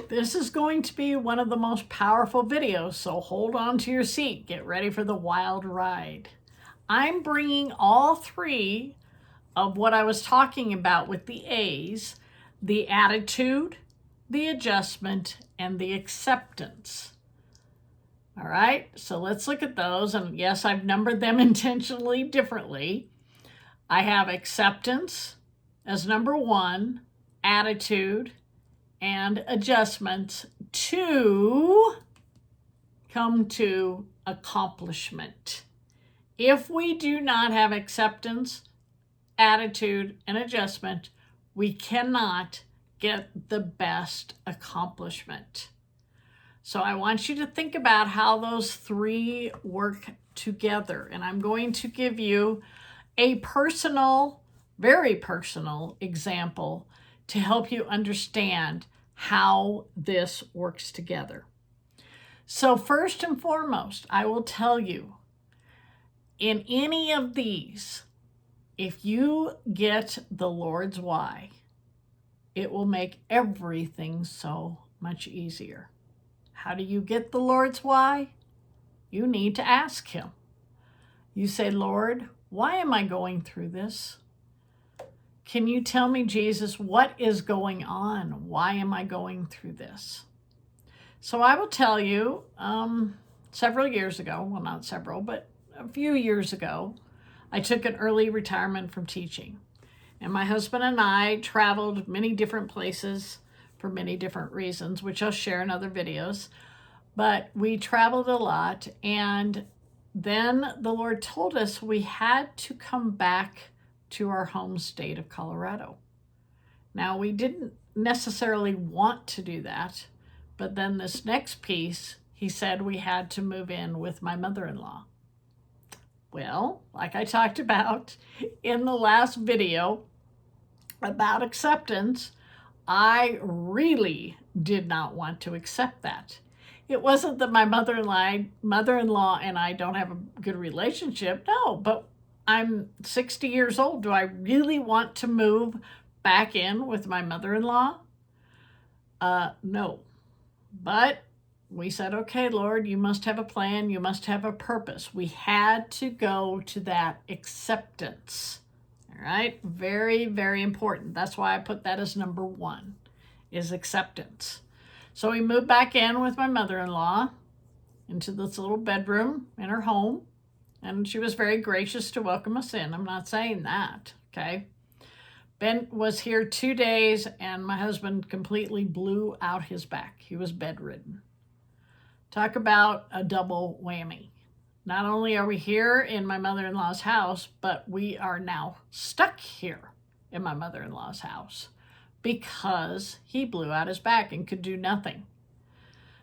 This is going to be one of the most powerful videos, so hold on to your seat. Get ready for the wild ride. I'm bringing all three of what I was talking about with the A's, the attitude, the adjustment, and the acceptance. All right, so let's look at those. And yes, I've numbered them intentionally differently. I have acceptance as number 1, attitude, and adjustments to come to accomplishment. If we do not have acceptance, attitude, and adjustment, we cannot get the best accomplishment. So I want you to think about how those three work together. And I'm going to give you a personal, very personal example to help you understand how this works together. So first and foremost, I will tell you, in any of these, if you get the Lord's why, it will make everything so much easier. How do you get the Lord's why? You need to ask Him. You say, Lord, why am I going through this? Can you tell me, Jesus, what is going on? Why am I going through this? So I will tell you, several years ago, well, not several, but a few years ago, I took an early retirement from teaching. And my husband and I traveled many different places for many different reasons, which I'll share in other videos. But we traveled a lot. And then the Lord told us we had to come back to our home state of Colorado. Now, we didn't necessarily want to do that, but then this next piece, He said we had to move in with my mother-in-law. Well, like I talked about in the last video about acceptance, I really did not want to accept that. It wasn't that my mother-in-law and I don't have a good relationship. No, but I'm 60 years old. Do I really want to move back in with my mother-in-law? No. But we said, okay, Lord, you must have a plan. You must have a purpose. We had to go to that acceptance. All right? Very, very important. That's why I put that as number 1, is acceptance. So we moved back in with my mother-in-law into this little bedroom in her home. And she was very gracious to welcome us in. I'm not saying that, okay? Ben was here 2 days, and my husband completely blew out his back. He was bedridden. Talk about a double whammy. Not only are we here in my mother-in-law's house, but we are now stuck here in my mother-in-law's house because he blew out his back and could do nothing.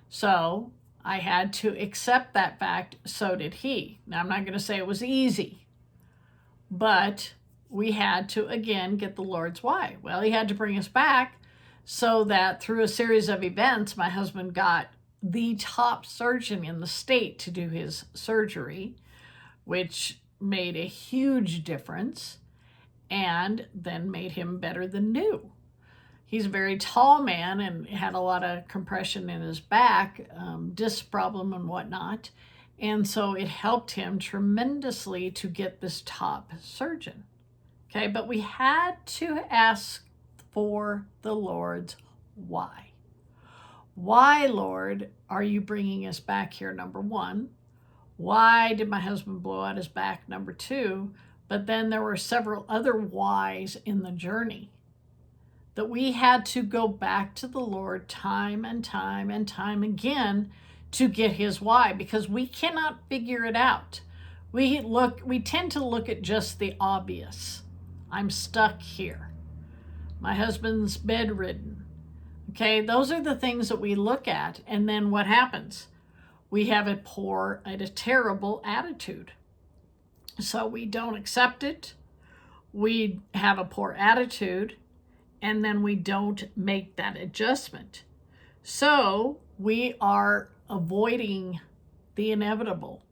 So I had to accept that fact. So did he. Now, I'm not going to say it was easy, but we had to, again, get the Lord's why. Well, He had to bring us back so that through a series of events, my husband got the top surgeon in the state to do his surgery, which made a huge difference and then made him better than new. He's a very tall man and had a lot of compression in his back, disc problem and whatnot. And so it helped him tremendously to get this top surgeon. Okay, but we had to ask for the Lord's why. Why, Lord, are you bringing us back here, number 1? Why did my husband blow out his back, number 2? But then there were several other whys in the journey that we had to go back to the Lord time and time and time again to get His why, because we cannot figure it out. We tend to look at just the obvious. I'm stuck here. My husband's bedridden. Okay, those are the things that we look at, and then what happens? We have a terrible attitude. So we don't accept it. We have a poor attitude, and then we don't make that adjustment. So we are avoiding the inevitable.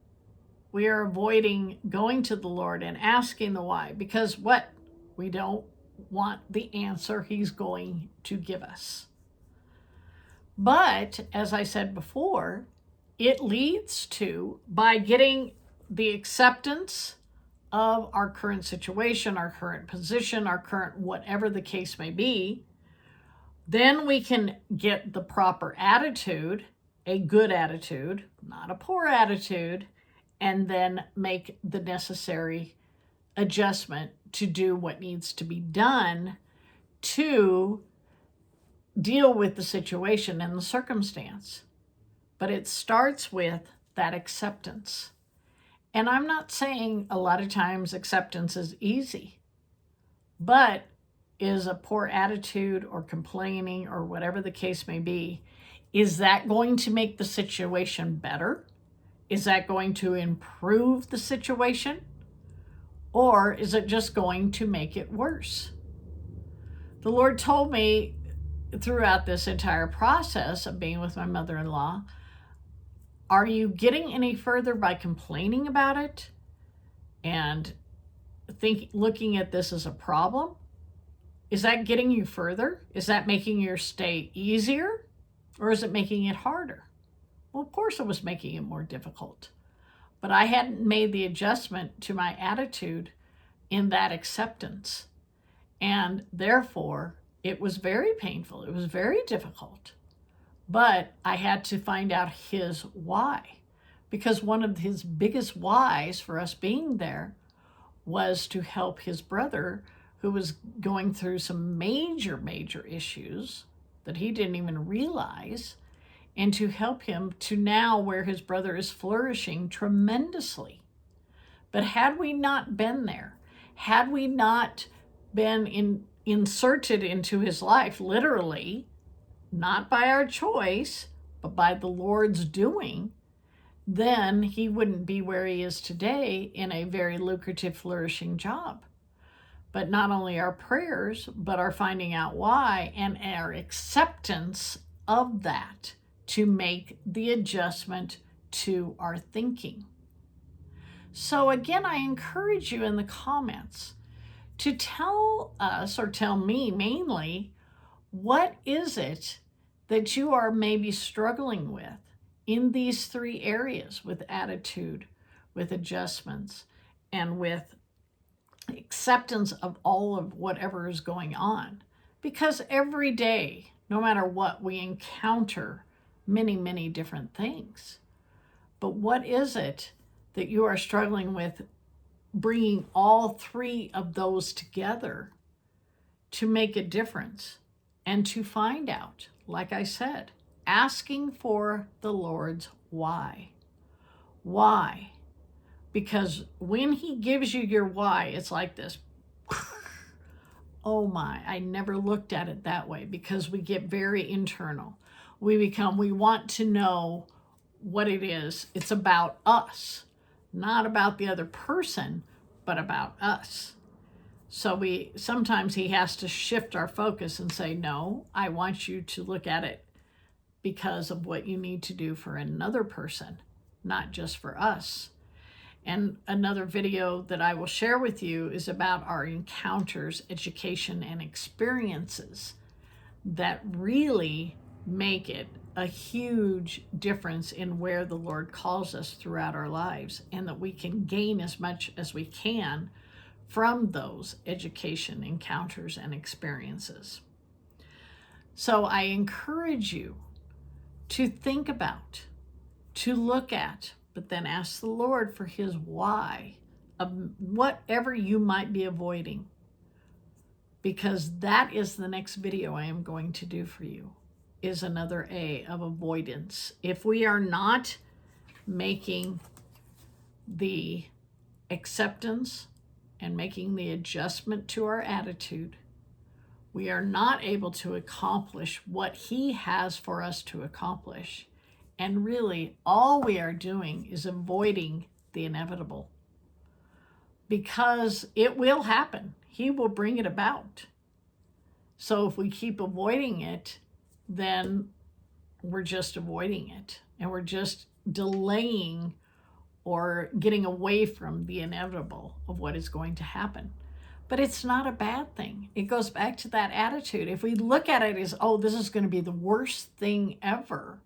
We are avoiding going to the Lord and asking the why, because what? We don't want the answer He's going to give us. But as I said before, it leads to, by getting the acceptance of our current situation, our current position, our current whatever the case may be, then we can get the proper attitude, a good attitude, not a poor attitude, and then make the necessary adjustment to do what needs to be done to deal with the situation and the circumstance. But it starts with that acceptance. And I'm not saying a lot of times acceptance is easy, but is a poor attitude or complaining or whatever the case may be, is that going to make the situation better? Is that going to improve the situation? Or is it just going to make it worse? The Lord told me throughout this entire process of being with my mother-in-law, are you getting any further by complaining about it and looking at this as a problem? Is that getting you further? Is that making your stay easier? Or is it making it harder? Well, of course it was making it more difficult. But I hadn't made the adjustment to my attitude in that acceptance. And therefore, it was very painful. It was very difficult. But I had to find out his why. Because one of his biggest whys for us being there was to help his brother, who was going through some major issues that he didn't even realize, and to help him to now where his brother is flourishing tremendously. But had we not been there, had we not been inserted into his life, literally, not by our choice, but by the Lord's doing, then he wouldn't be where he is today in a very lucrative, flourishing job. But not only our prayers, but our finding out why and our acceptance of that to make the adjustment to our thinking. So again, I encourage you in the comments to tell us, or tell me mainly, what is it that you are maybe struggling with in these three areas, with attitude, with adjustments, and with acceptance of all of whatever is going on? Because every day, no matter what, we encounter many different things. But what is it that you are struggling with, bringing all three of those together to make a difference and to find out, like I said, asking for the Lord's why. Why? Because when he gives you your why, it's like this. Oh my, I never looked at it that way, because we get very internal. We want to know what it is. It's about us, not about the other person, but about us. So sometimes he has to shift our focus and say, no, I want you to look at it because of what you need to do for another person, not just for us. And another video that I will share with you is about our encounters, education, and experiences that really make it a huge difference in where the Lord calls us throughout our lives, and that we can gain as much as we can from those education, encounters, and experiences. So I encourage you to think about, to look at, but then ask the Lord for his why of whatever you might be avoiding, because that is the next video I am going to do for you, is another A of avoidance. If we are not making the acceptance and making the adjustment to our attitude, we are not able to accomplish what he has for us to accomplish. And really, all we are doing is avoiding the inevitable, because it will happen. He will bring it about. So if we keep avoiding it, then we're just avoiding it, and we're just delaying or getting away from the inevitable of what is going to happen. But it's not a bad thing. It goes back to that attitude. If we look at it as, oh, this is going to be the worst thing ever.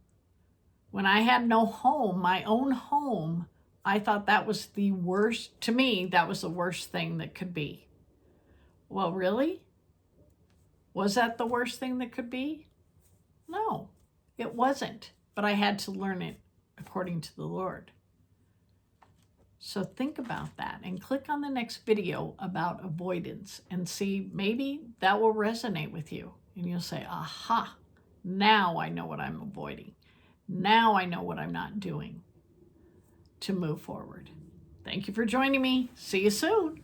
When I had no home, my own home, I thought that was the worst. To me, that was the worst thing that could be. Well, really? Was that the worst thing that could be? No, it wasn't. But I had to learn it according to the Lord. So think about that and click on the next video about avoidance and see, maybe that will resonate with you. And you'll say, aha, now I know what I'm avoiding. Now I know what I'm not doing to move forward. Thank you for joining me. See you soon.